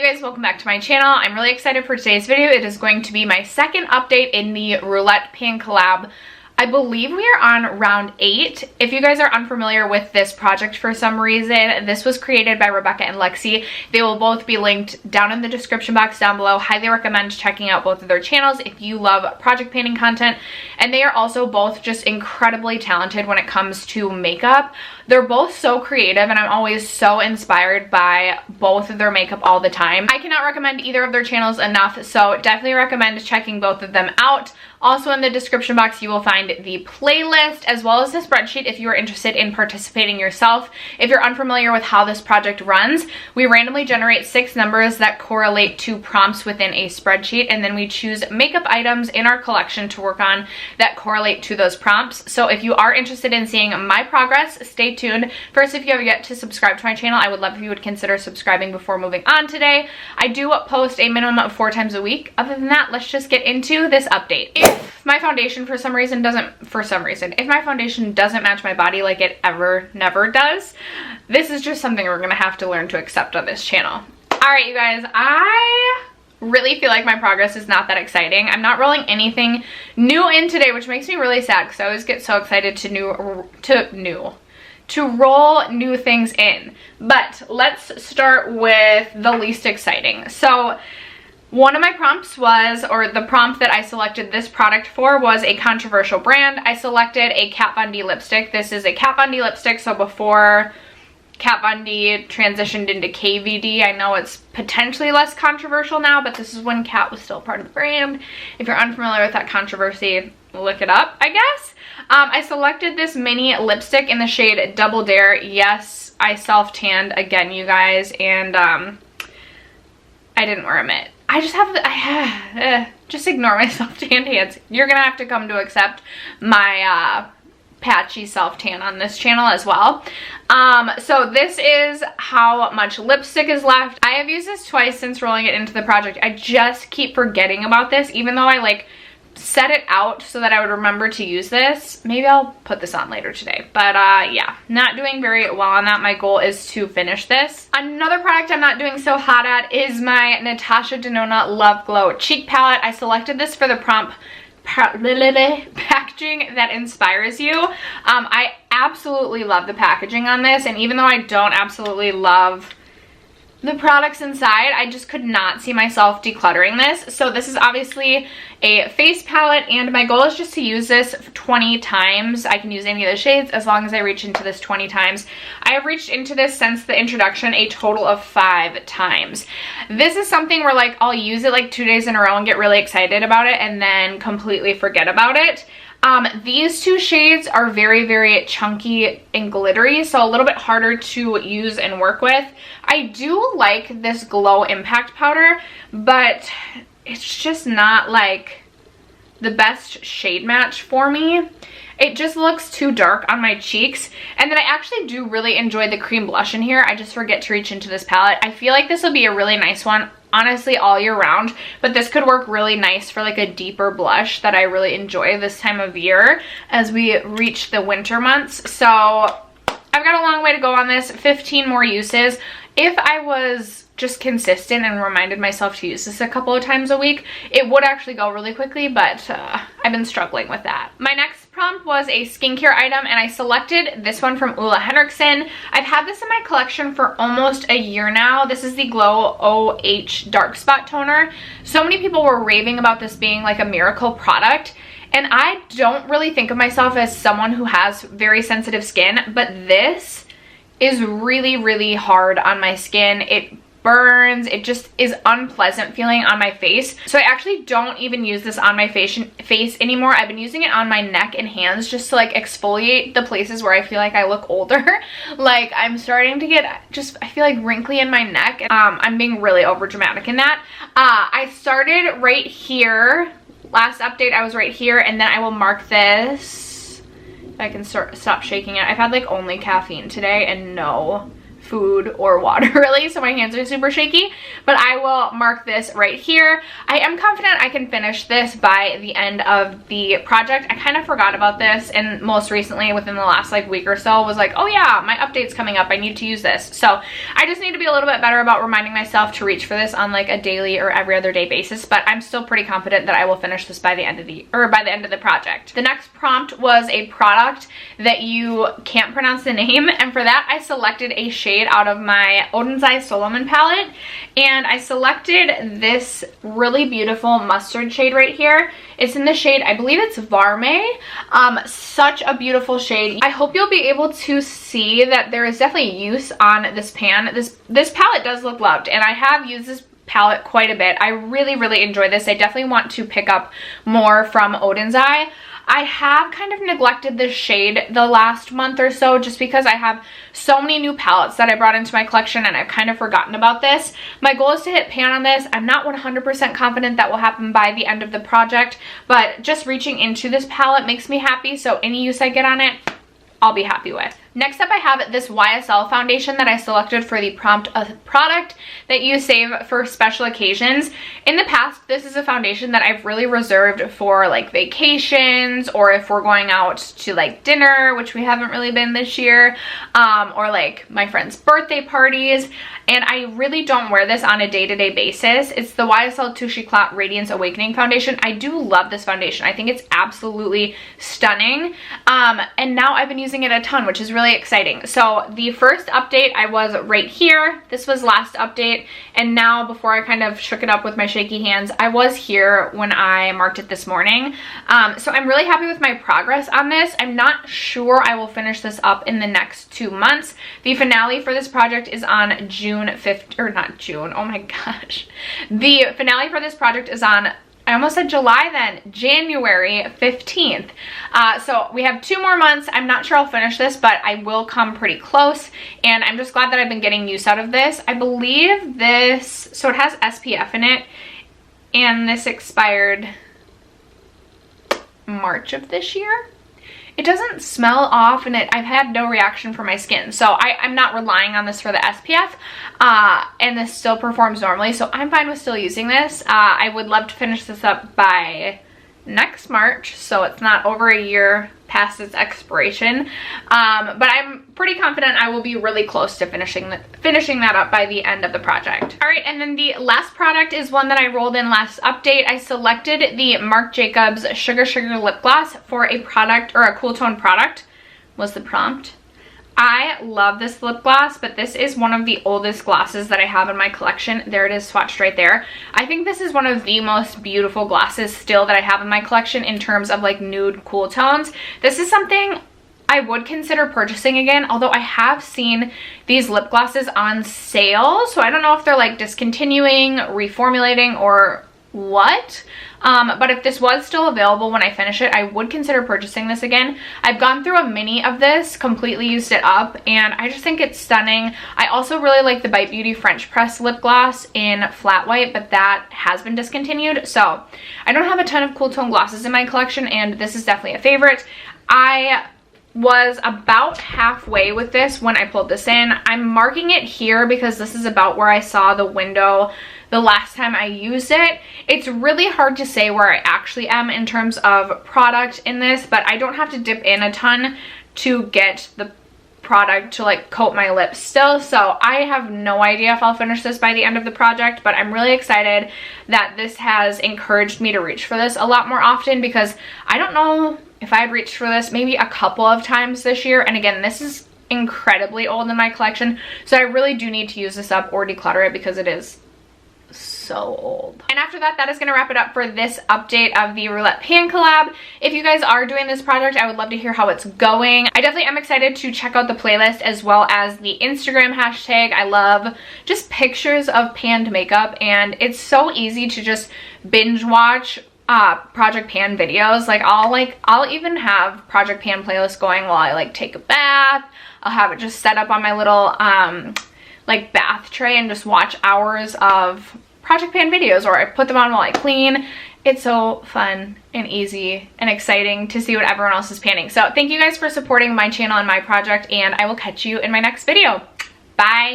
guys, welcome back to my channel. I'm really excited for today's video. It is going to be my second update in the Roulette Pan collab. I believe we are on round 8. If you guys are unfamiliar with this project for some reason, this was created by Rebecca and Lexy. They will both be linked down in the description box down below. Highly recommend checking out both of their channels if you love project painting content. And they are also both just incredibly talented when it comes to makeup. They're both so creative and I'm always so inspired by both of their makeup all the time. I cannot recommend either of their channels enough, so definitely recommend checking both of them out. Also in the description box you will find the playlist as well as the spreadsheet if you are interested in participating yourself. If you're unfamiliar with how this project runs, we randomly generate 6 numbers that correlate to prompts within a spreadsheet, and then we choose makeup items in our collection to work on that correlate to those prompts. So if you are interested in seeing my progress, stay tuned. First, if you have yet to subscribe to my channel, I would love if you would consider subscribing before moving on today. I do post a minimum of 4 times a week. Other than that, let's just get into this update. If my foundation if my foundation doesn't match my body like it never does, this is just something we're gonna have to learn to accept on this channel. All right, you guys, I really feel like my progress is not that exciting. I'm not rolling anything new in today, which makes me really sad because I always get so excited to roll new things in. But let's start with the least exciting. So one of my prompts was, or the prompt that I selected this product for was a controversial brand. I selected a Kat Von D lipstick. This is a Kat Von D lipstick, so before Kat Von D transitioned into KVD, I know it's potentially less controversial now, but this is when Kat was still part of the brand. If you're unfamiliar with that controversy, look it up, I guess. I selected this mini lipstick in the shade Double Dare. Yes, I self-tanned again, you guys, and I didn't wear a mitt. I just have, just ignore my self-tanned hands. You're gonna have to come to accept my patchy self-tan on this channel as well. So this is how much lipstick is left. I have used this twice since rolling it into the project. I just keep forgetting about this, even though I like set it out so that I would remember to use this. Maybe I'll put this on later today, but yeah, not doing very well on that. My goal is to finish this. Another product I'm not doing so hot at is my Natasha Denona Love Glow cheek palette. I selected this for the prompt packaging that inspires you. I absolutely love the packaging on this, and even though I don't absolutely love the products inside, I just could not see myself decluttering this. So this is obviously a face palette, and my goal is just to use this 20 times. I can use any of the shades as long as I reach into this 20 times. I have reached into this since the introduction a total of 5 times. This is something where like I'll use it like 2 days in a row and get really excited about it and then completely forget about it. These 2 shades are very, very chunky and glittery, so a little bit harder to use and work with. I do like this Glow Impact Powder, but it's just not like the best shade match for me. It just looks too dark on my cheeks. And then I actually do really enjoy the cream blush in here. I just forget to reach into this palette. I feel like this will be a really nice one, honestly, all year round, but this could work really nice for like a deeper blush that I really enjoy this time of year as we reach the winter months. So I've got a long way to go on this, 15 more uses. If I was just consistent and reminded myself to use this a couple of times a week, it would actually go really quickly, but I've been struggling with that. My next prompt was a skincare item, and I selected this one from Ole Henriksen. I've had this in my collection for almost a year now. This is the Glow OH Dark Spot Toner. So many people were raving about this being like a miracle product, and I don't really think of myself as someone who has very sensitive skin, but this is really, really hard on my skin. It burns, it just is unpleasant feeling on my face. So I actually don't even use this on my face anymore. I've been using it on my neck and hands just to like exfoliate the places where I feel like I look older. Like I'm starting to get I feel like wrinkly in my neck. I'm being really over dramatic in that. I started right here. Last update I was right here, and then I will mark this. If I can stop shaking it. I've had like only caffeine today and no food or water really, so my hands are super shaky, but I will mark this right here. I am confident I can finish this by the end of the project. I kind of forgot about this, and most recently within the last like week or so was like, oh yeah, my update's coming up, I need to use this. So I just need to be a little bit better about reminding myself to reach for this on like a daily or every other day basis, but I'm still pretty confident that I will finish this by the end of the project. The next prompt was a product that you can't pronounce the name, and for that I selected a shade out of my Oden's Solomon palette, and I selected this really beautiful mustard shade right here. It's in the shade, I believe it's Varme. Such a beautiful shade. I hope you'll be able to see that there is definitely use on this pan. This palette does look loved, and I have used this palette quite a bit. I really enjoy this. I definitely want to pick up more from Oden's. I have kind of neglected this shade the last month or so just because I have so many new palettes that I brought into my collection and I've kind of forgotten about this. My goal is to hit pan on this. I'm not 100% confident that will happen by the end of the project, but just reaching into this palette makes me happy, so any use I get on it, I'll be happy with. Next up, I have this YSL foundation that I selected for the prompt of product that you save for special occasions. In the past, this is a foundation that I've really reserved for like vacations, or if we're going out to like dinner, which we haven't really been this year, or like my friends' birthday parties. And I really don't wear this on a day-to-day basis. It's the YSL Touche Éclat Radiance Awakening Foundation. I do love this foundation. I think it's absolutely stunning. And now I've been using it a ton, which is really exciting. So the first update, I was right here. This was last update, and now before I kind of shook it up with my shaky hands, I was here when I marked it this morning. So I'm really happy with my progress on this. I'm not sure I will finish this up in the next 2 months. The finale for this project is on June 5th, or not June, oh my gosh. The finale for this project is on, I almost said July then, January 15th. So we have 2 more months. I'm not sure I'll finish this, but I will come pretty close. And I'm just glad that I've been getting use out of this. I believe this, so it has SPF in it, and this expired March of this year. It doesn't smell off, and I've had no reaction for my skin. So I'm not relying on this for the SPF, and this still performs normally. So I'm fine with still using this. I would love to finish this up by next March, so it's not over a year past its expiration. But I'm pretty confident I will be really close to finishing that up by the end of the project. All right, and then the last product is one that I rolled in last update. I selected the Marc Jacobs Sugar Lip Gloss for a product, or a cool tone product was the prompt. I love this lip gloss, but this is one of the oldest glosses that I have in my collection. There it is, swatched right there. I think this is one of the most beautiful glosses still that I have in my collection in terms of like nude cool tones. This is something I would consider purchasing again, although I have seen these lip glosses on sale, so I don't know if they're like discontinuing, reformulating, or what. But if this was still available when I finish it, I would consider purchasing this again. I've gone through a mini of this, completely used it up, and I just think it's stunning. I also really like the Bite Beauty French Press lip gloss in flat white, but that has been discontinued. So I don't have a ton of cool tone glosses in my collection, and this is definitely a favorite. I was about halfway with this when I pulled this in. I'm marking it here because this is about where I saw the window the last time I used it. It's really hard to say where I actually am in terms of product in this, but I don't have to dip in a ton to get the product to like coat my lips still. So I have no idea if I'll finish this by the end of the project, but I'm really excited that this has encouraged me to reach for this a lot more often, because I don't know if I had reached for this maybe a couple of times this year. And again, this is incredibly old in my collection, so I really do need to use this up or declutter it because it is so old. And after that, that is going to wrap it up for this update of the Roulette Pan collab. If you guys are doing this project, I would love to hear how it's going. I definitely am excited to check out the playlist as well as the Instagram hashtag. I love just pictures of panned makeup, and it's so easy to just binge watch Project Pan videos. I'll even have Project Pan playlist going while I like take a bath. I'll have it just set up on my little like bath tray and just watch hours of Project Pan videos, or I put them on while I clean. It's so fun and easy and exciting to see what everyone else is panning. So thank you guys for supporting my channel and my project, and I will catch you in my next video. Bye.